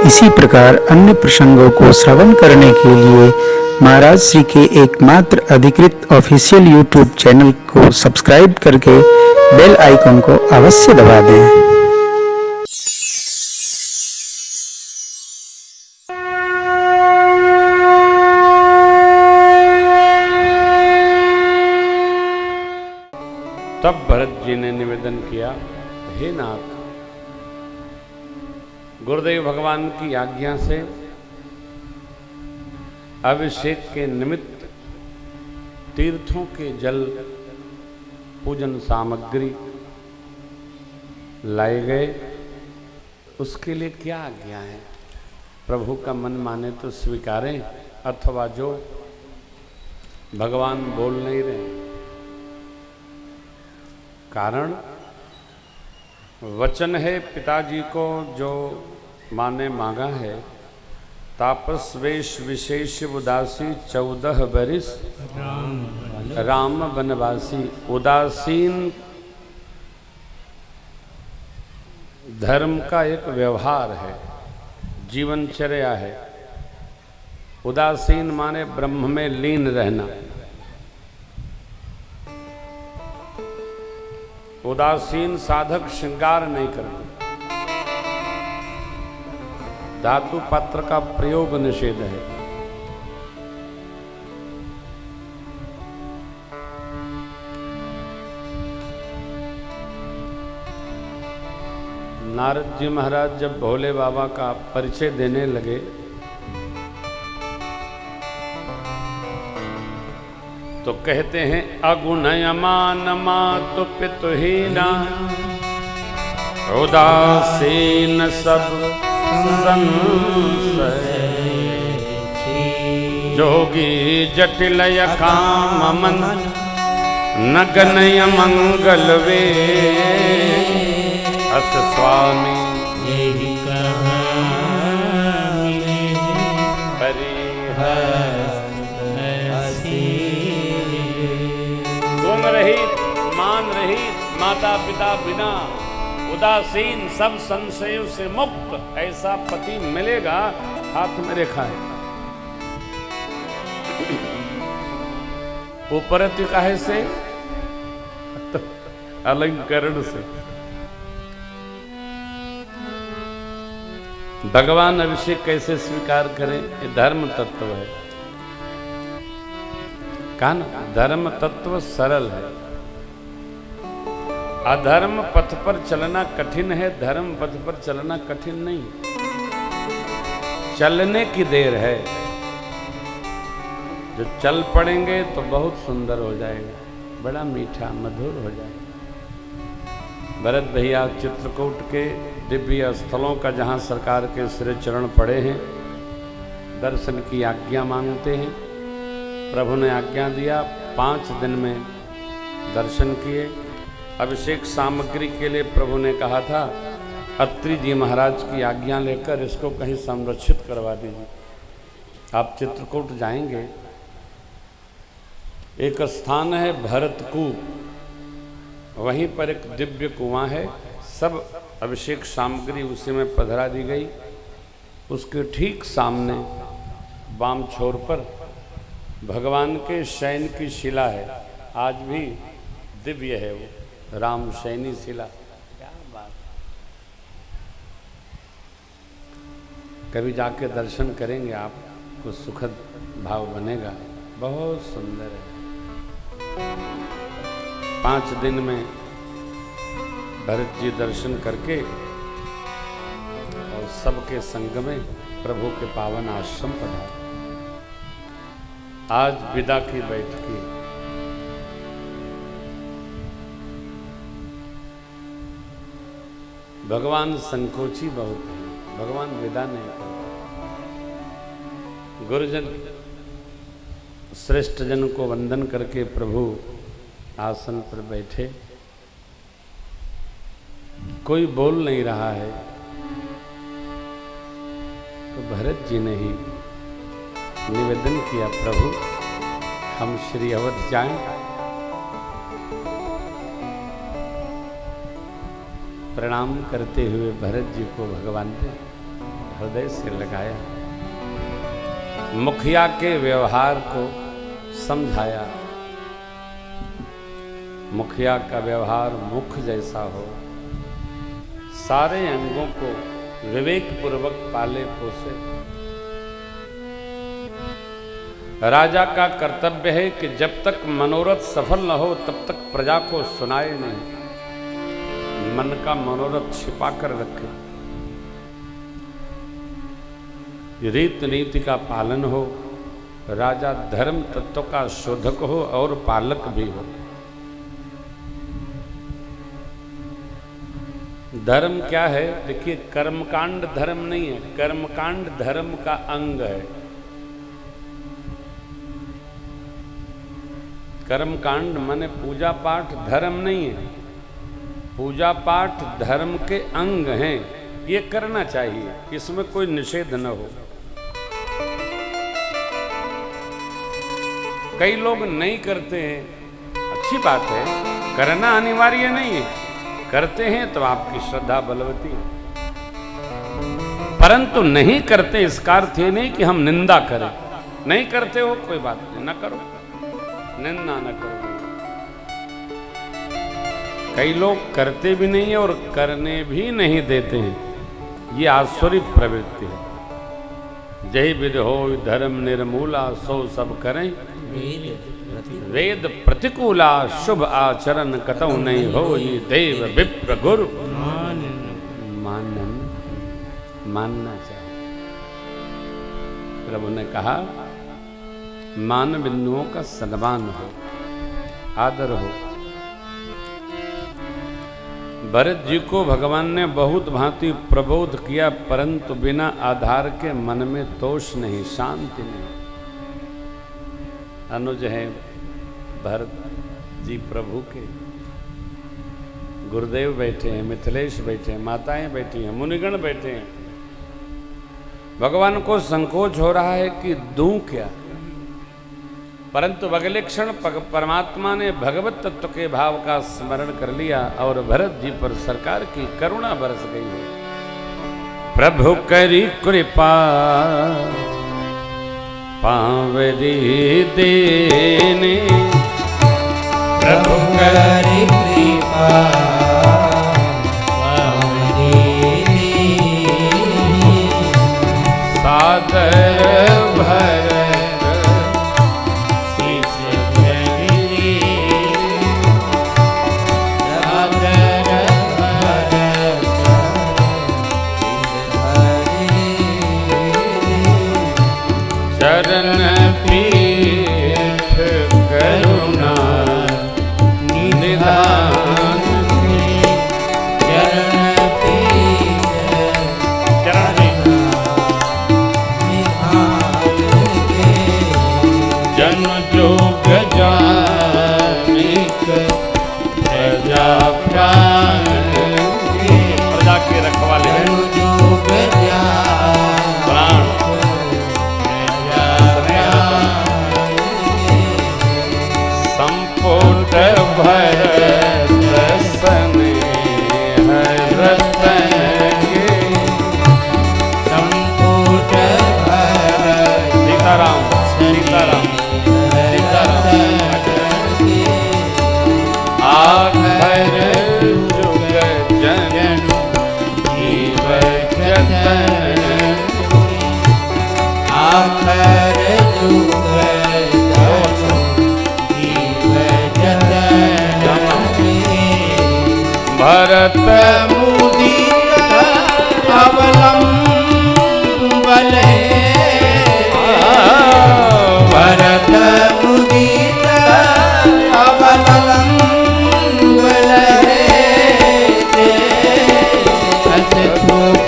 इसी प्रकार अन्य प्रसंगों को श्रवण करने के लिए महाराज श्री के एकमात्र अधिकृत ऑफिशियल यूट्यूब चैनल को सब्सक्राइब करके बेल आइकन को अवश्य दबा दें। तब भरत जी ने निवेदन किया, हे नाथ, गुरुदेव भगवान की आज्ञा से अभिषेक के निमित्त तीर्थों के जल पूजन सामग्री लाए गए। उसके लिए क्या आज्ञा है? प्रभु का मन माने तो स्वीकारें, अथवा जो भगवान बोल नहीं रहे। कारण वचन है पिताजी को जो माँ ने मांगा है, तापस वेश विशेष उदासी 14 बरिस राम वनवासी। उदासीन धर्म का एक व्यवहार है, जीवनचर्या है। उदासीन माने ब्रह्म में लीन रहना। उदासीन साधक श्रृंगार नहीं करते। धातु पात्र का प्रयोग निषेध है। नारद जी महाराज जब भोले बाबा का परिचय देने लगे तो कहते हैं, अगुणयमान मातु पितुहीना उदासीन सब संशय जोगी जटिलय काम मन नगनय मंगल वे अस स्वामी यही गुण रहित, मान रहित, माता पिता बिना, उदासीन, सब संशयों से मुक्त ऐसा पति मिलेगा। हाथ में रेखा है। उपरति काहे से? अलंकरण से। भगवान अभिषेक कैसे स्वीकार करें? ये धर्म तत्व है। कहा ना, धर्म तत्व सरल है। अधर्म पथ पर चलना कठिन है, धर्म पथ पर चलना कठिन नहीं। चलने की देर है। जो चल पड़ेंगे तो बहुत सुंदर हो जाएगा, बड़ा मीठा मधुर हो जाएगा। भरत भैया चित्रकूट के दिव्य स्थलों का जहाँ सरकार के श्री चरण पड़े हैं, दर्शन की आज्ञा मांगते हैं। प्रभु ने आज्ञा दिया, 5 दिन में दर्शन किए। अभिषेक सामग्री के लिए प्रभु ने कहा था, अत्रि जी महाराज की आज्ञा लेकर इसको कहीं संरक्षित करवा दीजिए। आप चित्रकूट जाएंगे, एक स्थान है भरतकूप, वहीं पर एक दिव्य कुआं है। सब अभिषेक सामग्री उसी में पधरा दी गई। उसके ठीक सामने वाम छोर पर भगवान के शयन की शिला है। आज भी दिव्य है वो, राम शयनी शिला। क्या बात! कभी जाके दर्शन करेंगे, आपको सुखद भाव बनेगा। बहुत सुंदर है। 5 दिन में भरत जी दर्शन करके और सबके संग में प्रभु के पावन आश्रम पधारे। आज विदा की बैठकी। भगवान संकोची बहुत है, भगवान विदा नहीं करते। गुरुजन श्रेष्ठ जन को वंदन करके प्रभु आसन पर बैठे। कोई बोल नहीं रहा है, तो भरत जी ने ही निवेदन किया, प्रभु हम श्री अवध जाएं। प्रणाम करते हुए भरत जी को भगवान ने हृदय से लगाया, मुखिया के व्यवहार को समझाया। मुखिया का व्यवहार मुख जैसा हो, सारे अंगों को विवेक पूर्वक पाले पोसे। राजा का कर्तव्य है कि जब तक मनोरथ सफल न हो तब तक प्रजा को सुनाए नहीं, मन का मनोरथ छिपा कर रखे। रीत नीति का पालन हो, राजा धर्म तत्व का शोधक हो और पालक भी हो। धर्म क्या है? देखिए, कर्मकांड धर्म नहीं है, कर्मकांड धर्म का अंग है। कर्मकांड माने पूजा पाठ धर्म नहीं है, पूजा पाठ धर्म के अंग हैं, ये करना चाहिए, इसमें कोई निषेध न हो। कई लोग नहीं करते हैं, अच्छी बात है, करना अनिवार्य नहीं है, करते हैं तो आपकी श्रद्धा बलवती है, परंतु नहीं करते इसका अर्थ ये नहीं कि हम निंदा करें। नहीं करते हो कोई बात नहीं, न करो, निंदा न करो। कई लोग करते भी नहीं है और करने भी नहीं देते हैं, ये आसुरी प्रवृत्ति है। जय विध हो धर्म निर्मूला, सो सब करें वेद प्रतिकूला, शुभ आचरण कतौ नहीं हो, ये देव विप्र गुरु मानना चाहिए। प्रभु ने कहा मान बिंदुओं का सम्मान हो, आदर हो। भरत जी को भगवान ने बहुत भांति प्रबोध किया, परंतु बिना आधार के मन में तोष नहीं, शांति नहीं। अनुज हैं भरत जी प्रभु के, गुरुदेव बैठे हैं, मिथिलेश बैठे हैं, माताएं बैठी हैं, मुनिगण बैठे हैं। भगवान को संकोच हो रहा है कि दूं क्या, परंतु अगले क्षण परमात्मा ने भगवत तत्व के भाव का स्मरण कर लिया और भरत जी पर सरकार की करुणा बरस गई है। प्रभु करी कृपा पावरी देने, प्रभु करी कृपा पावरी देने, सादर भरत चरण पीठ करुणा निधान, चरण पीठ जन जोग जानिक प्रजा प्राण, प्रजा के रखवाले प्राण संपुट भरत स्नेह रतन के, संपुट भरत सीताराम सीताराम सीताराम, आखर जुग जन जीव जतन, आखर जुग भरत मुदित अवलंबन, भरत मुदित अवलंबन, अस सुख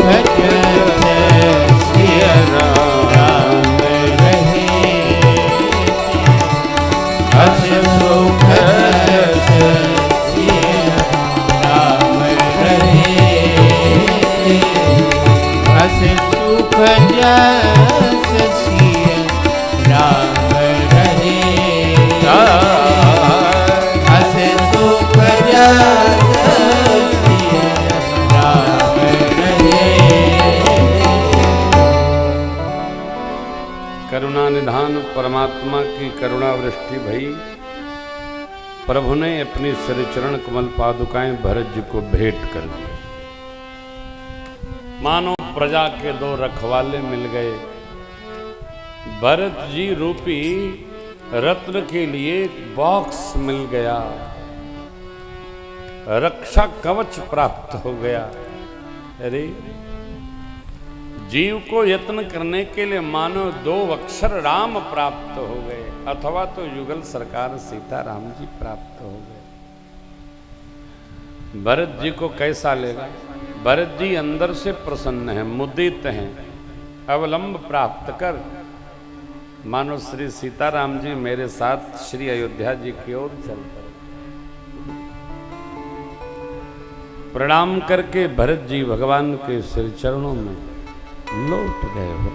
सिय राम रहे, अस सुख सुख जस सिय राम रहे, अस सुख जस सिय राम रहे, करुणा निधान परमात्मा की करुणा वृष्टि भई। प्रभु ने अपनी श्री चरण कमल पादुकाएं भरत जी को भेंट कर दी। मानो प्रजा के दो रखवाले मिल गए। भरत जी रूपी रत्न के लिए बॉक्स मिल गया, रक्षा कवच प्राप्त हो गया। अरे जीव को यत्न करने के लिए मानो 2 अक्षर राम प्राप्त हो गए, अथवा तो युगल सरकार सीताराम जी प्राप्त हो गए। भरत जी को कैसा लेगा? भरत जी अंदर से प्रसन्न हैं, मुदित हैं। अवलंब प्राप्त कर मानो श्री सीताराम जी मेरे साथ श्री अयोध्या जी की ओर चल पड़े। प्रणाम करके भरत जी भगवान के श्री चरणों में लौट गए हो।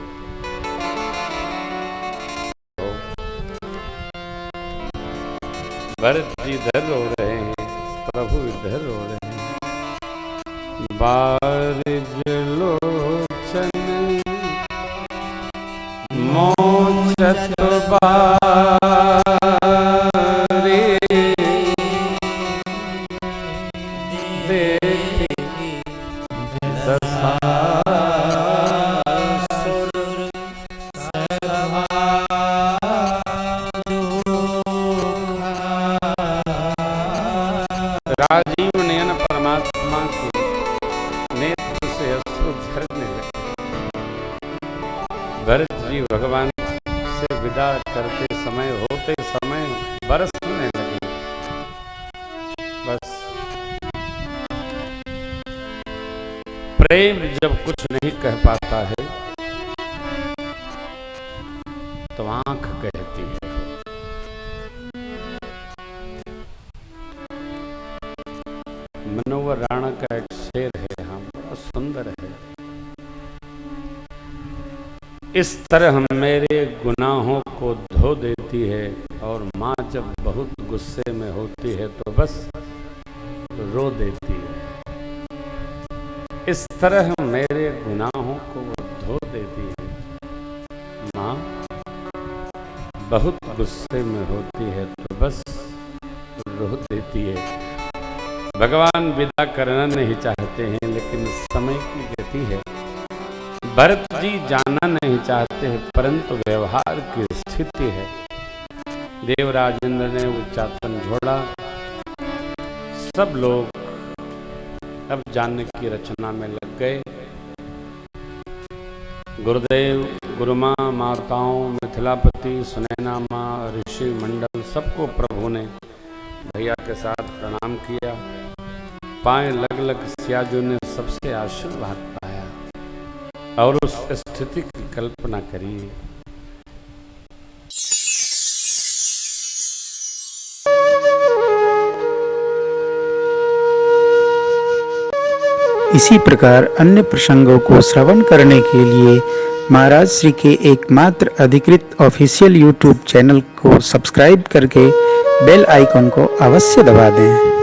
भरत जी इधर रो रहे हैं, प्रभु इधर रो रहे हैं। बारिज लोचन मोचत बारे देखी दशासुर सभा राजीव नयन परमात्मा के नेत्र से अश्रु झरने लगे। भरत जी भगवान से विदा करते समय, होते समय बरसने लगे। बस प्रेम जब कुछ नहीं कह पाता है तो आंख कहती है। मनोहर राणा का एक शेर है, हाँ बहुत सुंदर है। इस तरह मेरे गुनाहों को धो देती है, और माँ जब बहुत गुस्से में होती है तो बस रो देती है। इस तरह मेरे गुनाहों को वो धो देती है। माँ बहुत गुस्से में होती है तो बस रो देती है। भगवान विदा करना नहीं चाहते हैं, लेकिन समय की गति है। भरत जी जाना नहीं चाहते हैं, परंतु व्यवहार की स्थिति है। देवराजेंद्र ने उच्चाटन छोड़ा। सब लोग अब जाने की रचना में लग गए। गुरुदेव, गुरुमाँ, माताओं, मिथिलापति, सुनैना माँ, ऋषि मंडल, सबको प्रभु ने भैया के साथ प्रणाम किया। पाए लग लग सियाजू ने सबसे आशीर्वाद पाया, और उस स्थिति की कल्पना करिए। इसी प्रकार अन्य प्रसंगों को श्रवण करने के लिए महाराज श्री के एकमात्र अधिकृत ऑफिशियल यूट्यूब चैनल को सब्सक्राइब करके बेल आइकन को अवश्य दबा दें।